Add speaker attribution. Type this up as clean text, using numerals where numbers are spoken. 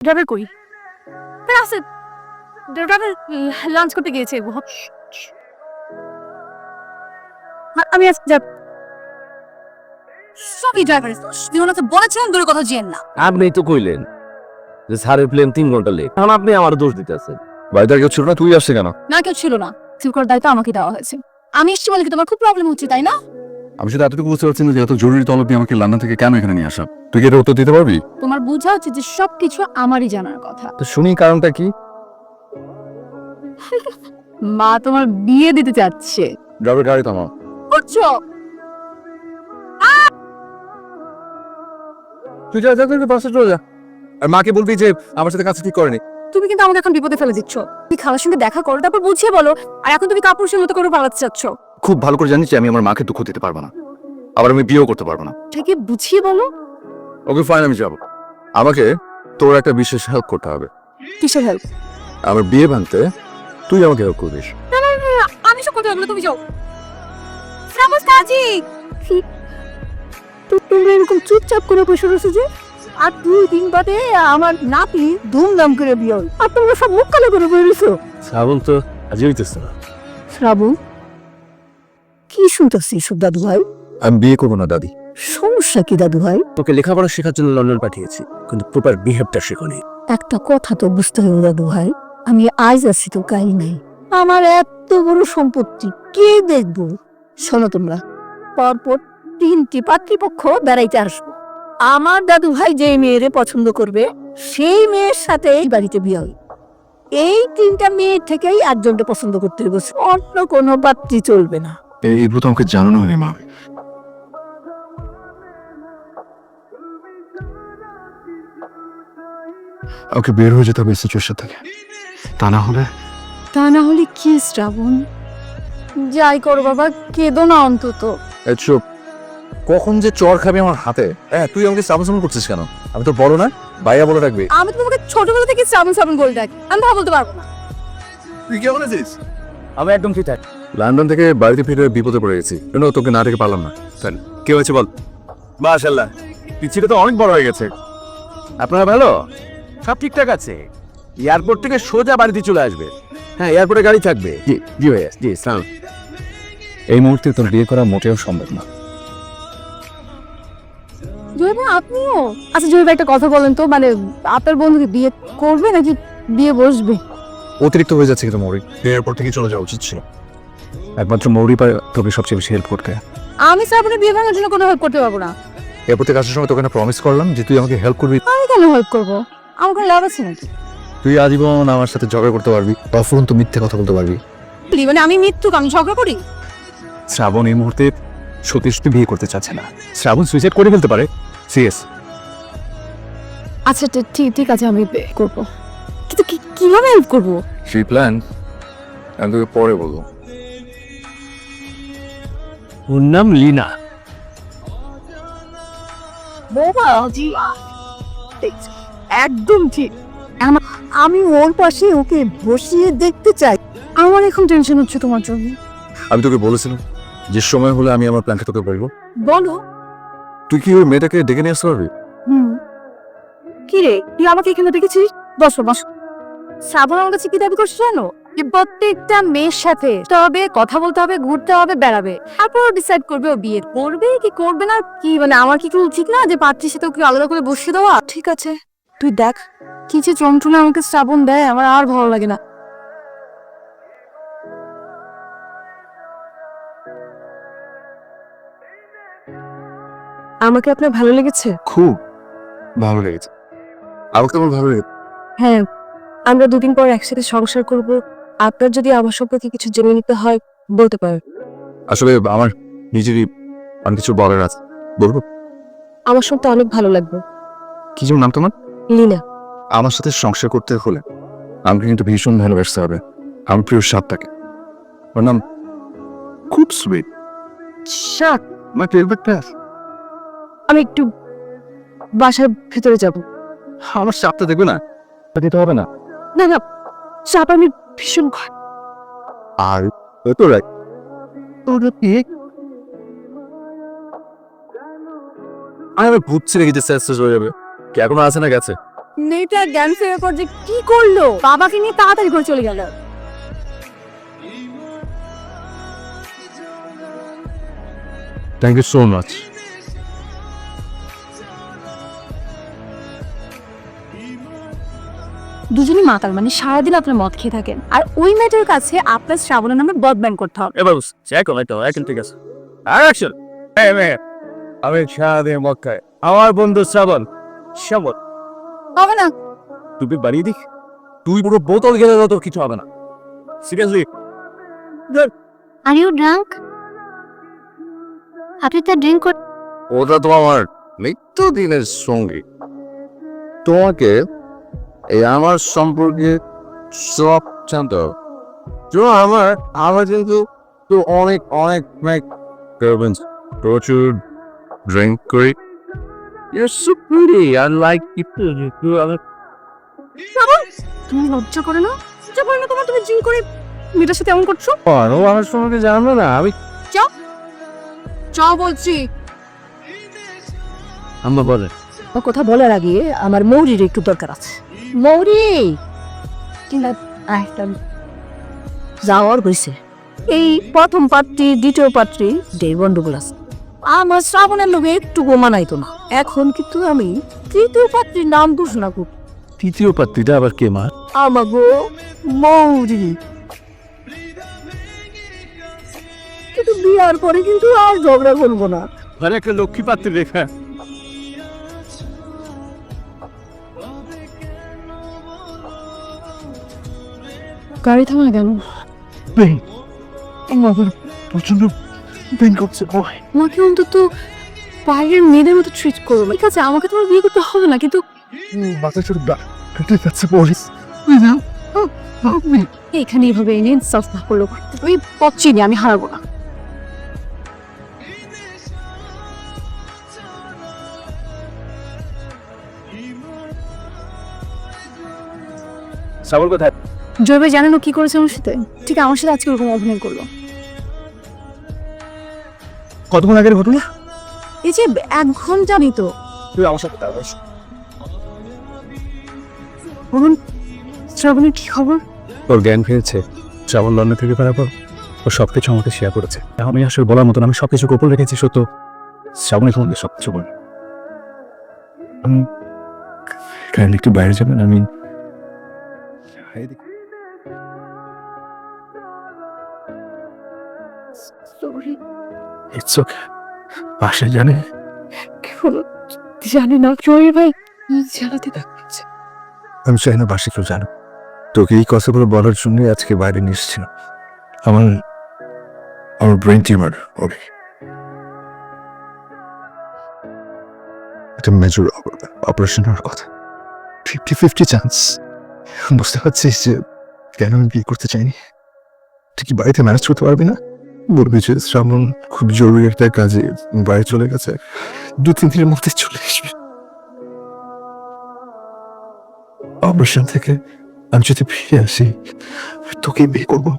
Speaker 1: Driver কই? আছে, driver lunch করতে গিয়েছে। আমি আজ যাব। সবই ড্রাইভার জীবনে বলেছিলাম দূরে কথা জিয়েন না।
Speaker 2: আপনি তো কইলেন যে স্যারের প্লেন 3 ঘন্টা লেট, এখন আপনি আমার দোষ দিতেছেন।
Speaker 3: বাড়িতে কেউ ছিল না, তুই আসছে কেন?
Speaker 1: না, কেউ ছিল না। সিল করার দায়িত্ব আমাকে দেওয়া হয়েছে। আমি এসছি বলে কি তোমার খুব প্রবলেম হচ্ছে, তাই না?
Speaker 3: আমি শুধু এতটুকু বুঝতে পারছি না যে এত জরুরি তলব নিয়ে আমাকে লন্ডন থেকে কেন এখানে নিয়ে আসা। তুই কি এটা উত্তর দিতে পারবি?
Speaker 1: তোমার বোঝা হচ্ছে যে সবকিছু আমারই জানার কথা।
Speaker 3: তো শুনি কারণটা কি?
Speaker 1: মা তোমার বিয়ে দিতে চাচ্ছে।
Speaker 3: ড্রাইভার গাড়ি থামাও।
Speaker 1: বুঝছো?
Speaker 3: তুই যা যা তুই বাসে চলে যা। আর মাকে বলবি যে আমার সাথে কাছে ঠিক করেনি।
Speaker 1: তুমি কিন্তু আমাকে এখন বিপদে ফেলে দিচ্ছ। তুমি খালার সঙ্গে দেখা করো, তারপর বুঝিয়ে বলো। আর এখন তুমি কাপুরুষের মতো করে পালাতে চাচ্ছ।
Speaker 3: খুব ভালো করে জানিস যে আমি আমার মাকে দুঃখ দিতে পারবো না, আবার আমি বিয়েও করতে পারবো না।
Speaker 1: ঠিকই বুঝিয়ে বলো।
Speaker 3: ওকে ফাইন, আমি যাবো। আমাকে তোর একটা বিশেষ হেল্প করতে হবে।
Speaker 1: কিসের হেল্প?
Speaker 3: আমার বিয়ে ভাঙতে তুই আমাকে হেল্প করবিস।
Speaker 1: আমি সব করতে পারবো না, তুমি যাও। শ্রাবণ কাজী, তোমরা এরকম চুপচাপ করে বসে রয়েছে যে, আর 2 দিন বাদে আমার নাতি ধুমধাম করে বিয়ে হল, আর তোমরা সব মুখ কালো করে বেরিয়েছো।
Speaker 2: শ্রাবণ তো আজই হইতেছে না।
Speaker 1: শ্রাবণ, কি শুনতেছি সব দাদু ভাই?
Speaker 3: আমি বিয়ে করবো না দাদি।
Speaker 1: সমস্যা কি দাদু ভাই?
Speaker 2: তোকে লেখাপড়া শেখার জন্য লন্ডন পাঠিয়েছি, কিন্তু প্রপার বিহেভটা শেখনি।
Speaker 1: একটা কথা তো বুঝতে হবে দাদু ভাই, আমি আজ আছি তো কাল নাই। আমার এত বড় সম্পত্তি কে দেখবো? শোনো তোমরা, পরপর 3টি পাত্রীপক্ষ বেড়াইতে আসবো। আমার দাদু ভাই যে মেয়েরে পছন্দ করবে সেই মেয়ের সাথে এই বাড়িতে বিয়ে হবে। এই 3টা মেয়ের থেকেই একজনকে পছন্দ করতে হবে, অন্য কোনো পাত্রী চলবে না।
Speaker 3: এইগুলো তো আমাকে জানানো হয়নি মা। ওকে বের হয়ে যেতে হবে সিচুয়েশন থেকে, তা না হলে
Speaker 1: কি শ্রাবণ? যাই করো বাবা, কেঁদো না অন্তত।
Speaker 3: চুপ। কখন যে চর খাবি আমার হাতে। হ্যাঁ, তুই আমাকে সামন করছিস কেন? আমি তো বড় না, ভাইয়া বলে রাখবি।
Speaker 1: আমি তো তোমাকে ছোটবেলা থেকে শ্রাবণ শ্রাবণ বলে ডাকি, আমি ভালো বলতে পারবো না।
Speaker 3: তুই কেমন আছিস?
Speaker 2: আমি একদম ঠিক আছে।
Speaker 3: লন্ডন থেকে বাড়িতে ফিরে বিপদে পড়ে গেছি, কেন তোকে না থেকে পারলাম না। তাই কি হয়েছে বল?
Speaker 2: মাশাআল্লাহ, পিছিয়ে তো অনেক বড় হয়ে গেছে। আপনারা ভালো? সব ঠিকঠাক আছে। এয়ারপোর্ট থেকে সোজা বাড়িতে চলে আসবে। হ্যাঁ, এয়ারপোর্টে গাড়ি থাকবে। জি জি ভাইয়া, জি সালাম।
Speaker 3: এই মুহূর্তে তোর বিয়ে করা মোটেও সম্ভব না।
Speaker 1: জয় ভাই, আপনিও? আচ্ছা জয় ভাই, একটা কথা বলেন তো, মানে আপনার বন্ধুকে বিয়ে করবে নাকি বিয়ে বসবে?
Speaker 3: অতিরিক্ত হয়ে যাচ্ছে কিন্তু মৌরি, এয়ারপোর্ট থেকে চলে যাওয়া উচিত ছিল। একমাত্র মৌরি পারে তোকে সবচেয়ে বেশি হেল্প করতে।
Speaker 1: আমি শ্রাবণের বিয়ে ভাঙার জন্য কোনো হেল্প করতে পারবো না।
Speaker 3: এয়ারপোর্ট থেকে আসার সময় তোকে না প্রমিস করলাম যে তুই আমাকে হেল্প করবি।
Speaker 1: আমি কেন হেল্প করবো? আমার কোনো লাভ আছে নাকি?
Speaker 3: তুই আজীবন আমার সাথে ঝগড়া করতে পারবি, অফুরন্ত মিথ্যে কথা বলতে পারবি।
Speaker 1: মানে আমি মৃত্যুক, আমি ঝগড়া করি?
Speaker 3: শ্রাবণ এই মুহূর্তে সতীশকে বিয়ে করতে চাচ্ছে না। শ্রাবণ সুইসাইড করে ফেলতে পারে, সিরিয়াস।
Speaker 1: আচ্ছা ঠিক আছে, আমি করবো, কিন্তু কিভাবে হেল্প করবো?
Speaker 3: সেই প্ল্যান আমি তোকে পরে বলবো।
Speaker 2: ওর নাম লিনা।
Speaker 1: একদম ঠিক। আমি ওর পাশে ওকে বসিয়ে দেখতে চাই। আমার এখন টেনশন হচ্ছে তোমার জন্য।
Speaker 3: আমি তোকে বলেছিলাম যে সময় হলে আমি আমার প্ল্যানটা তোকে বলবো।
Speaker 1: বলো।
Speaker 3: তুই কি ওই মেয়েটাকে ডেকে নিয়ে আসতে পারবি?
Speaker 1: কি রে, তুই আমাকে এখানে দেখেছিস? বসো। শ্রাবণ আমার কাছে কি দাবি করছে জানো? যে প্রত্যেকটা মেয়ের সাথে তবে কথা বলতে হবে, ঘুরতে হবে, বেড়াবে, তারপর ডিসাইড করবে ও বিয়ে করবে কি করবে না। কি মানে আমার কি একটু উচিত না যে পাত্রীর সাথে ওকে আলাদা করে বসিয়ে দেওয়া? ঠিক আছে, তুই দেখ কি যে যন্ত্রণা আমাকে শ্রাবণ দেয়, আমার আর ভালো লাগে না। আমাকে আপনার ভালো লেগেছে?
Speaker 3: খুব ভালো লেগেছে। আমাকে তোমার ভালো লেগেছে।
Speaker 1: হ্যাঁ, আমরা 2 দিন পর একসাথে সংসার করব। আপনার যদি আমার সম্পর্কে কিছু জেনে নিতে হয় বলতে পারেন।
Speaker 3: আসলে আমার নিজেরই অনেক কিছু বলার আছে, বলবো?
Speaker 1: আমার শুনতে অনেক ভালো লাগবে।
Speaker 3: কি যেন নাম তোমার?
Speaker 1: লিনা।
Speaker 3: আমার সাথে সংসার করতে হলে আমাকে কিন্তু ভীষণ ভালোবাসতে হবে আমার প্রিয় সাপটাকে। ওর নাম খুব সুইট,
Speaker 1: শাক।
Speaker 3: My favourite player.
Speaker 1: আমি একটু বাসার ভেতরে যাব।
Speaker 3: আমার সাপটা দেখবে না, দিতে হবে না।
Speaker 1: না, সাপ আমি ভীষণ ভয়।
Speaker 3: আর তো রাইট, আমি বুঝছি নাকি যে শেষ হয়ে যাবে। কি এখনো আছে না গেছে?
Speaker 1: মেয়েটা জ্ঞান ফেরার পর যে কি করলো, বাবাকে নিয়ে তাড়াতাড়ি করে চলে গেল।
Speaker 3: Thank you so much.
Speaker 1: দুজনই মাতাল, মানে সারাদিন আপনার মদ খেয়ে থাকেন, আর ওই মেয়েটার কাছে আপনার শ্রাবণের নামে বদনাম করতে হবে।
Speaker 2: এবার চেক করো তো, এখন ঠিক আছে। আর অ্যাকশন। এই মেয়ে, আমি সারাদিন মদ খাই। আমার বন্ধু শ্রাবণ। শ্রাবণ
Speaker 1: হবে না।
Speaker 2: তুই বাড়িয়ে দিক, তুই পুরো বোতল গেলে তো কিছু হবে না। Seriously
Speaker 1: are you drunk? আপনি তো ড্রিঙ্ক করতে।
Speaker 3: ওটা তো আমার নিত্যদিনের সঙ্গী। তোমাকে এই আমার সম্পর্কে সব জানতে হবে। আমার কিন্তু তো অনেক অনেক প্রচুর ড্রিঙ্ক করি। You're so pretty. I like people.
Speaker 1: তুমি লজ্জা করে না? লজ্জা করে না তোমার? তুমি ড্রিঙ্ক করে মেয়েটার সাথে এমন করছো?
Speaker 3: আমার সম্পর্কে জানবে না আমি।
Speaker 1: চাও বলছি।
Speaker 3: আম্মা বলে
Speaker 1: কথা বলার আগে আমার মৌরির একটু দরকার আছে। মৌরি যাওয়ার হয়েছে। এই প্রথম পাত্রী দ্বিতীয় পাত্রী ডে গন্ডগোল আছে। আমার শ্রাবণের লোকে একটু গোমানাইতো না, এখন কিন্তু আমি তৃতীয় পাত্রীর নাম ঘোষণা করি।
Speaker 3: তৃতীয় পাত্রীটা আবার কে মা?
Speaker 1: আমাগো মৌরি। কিন্তু বিয়ার পরে কিন্তু আর ঝগড়া করবো না।
Speaker 2: ঘরে একটা লক্ষ্মী পাত্রী রেখা।
Speaker 1: গাড়ি থামা কেন?
Speaker 3: প্রচন্ড পেন করছে।
Speaker 1: আমাকে অন্তত বাইরের মেয়েদের মতো ট্রিট করো। ঠিক আছে, আমাকে তোমার বিয়ে করতে হবে না, কিন্তু
Speaker 3: মাথা ছোট কেটে যাচ্ছে পরিস।
Speaker 1: এখানে এইভাবে এনে ইনসাফ না করলো। আমি পথ চিনি, আমি হারাবো না।
Speaker 2: শ্রাবণ কোথায়?
Speaker 1: জয় ভাই জানেন ও কি করেছে আমার সাথে? ঠিক আমার সাথে আজকে ওরকম অভিনয় করলো।
Speaker 2: কতক্ষণ আগের ঘটনা?
Speaker 1: এই যে 1 ঘন্টা নি তো।
Speaker 2: তুই আমার সাথে
Speaker 1: বলুন, শ্রাবণের কি খবর?
Speaker 3: ওর জ্ঞান ফিরেছে। শ্রাবণ লন্ডন থেকে ফেরার পর ও সবকিছু আমাকে শেয়ার করেছে। আমি আসলে বলার মতন, আমি সবকিছু গোপন রেখেছি। সত্য শ্রাবণের তোমাকে সবকিছু বলি। কাইন্ডলি একটু বাইরে যাবেন? আমি
Speaker 1: সরি।
Speaker 3: It's okay. বাসায় জানে?
Speaker 1: কি হলো জানি না। জয় ভাই জানাতে থাকছে।
Speaker 3: আমি চাই না বাসে কেউ জানো। তোকে এই কথাগুলো বলার জন্য আজকে বাইরে নিয়ে এসেছিল। আমার ব্রেন টিউমার হবে। একটা মেজর অপারেশন হওয়ার কথা। 50-50 চান্স। বুঝতে পারছিস যে কেন আমি বিয়ে করতে চাইনি? তুই কি বাড়িতে ম্যানেজ করতে পারবি না? বলবি যে শ্রাবণ খুব জরুরি একটা কাজে বাইরে চলে গেছে, 2-3 দিনের মধ্যে চলে আসবে। অপারেশন থেকে আমি যদি ফিরে আসি তোকে বিয়ে করবো।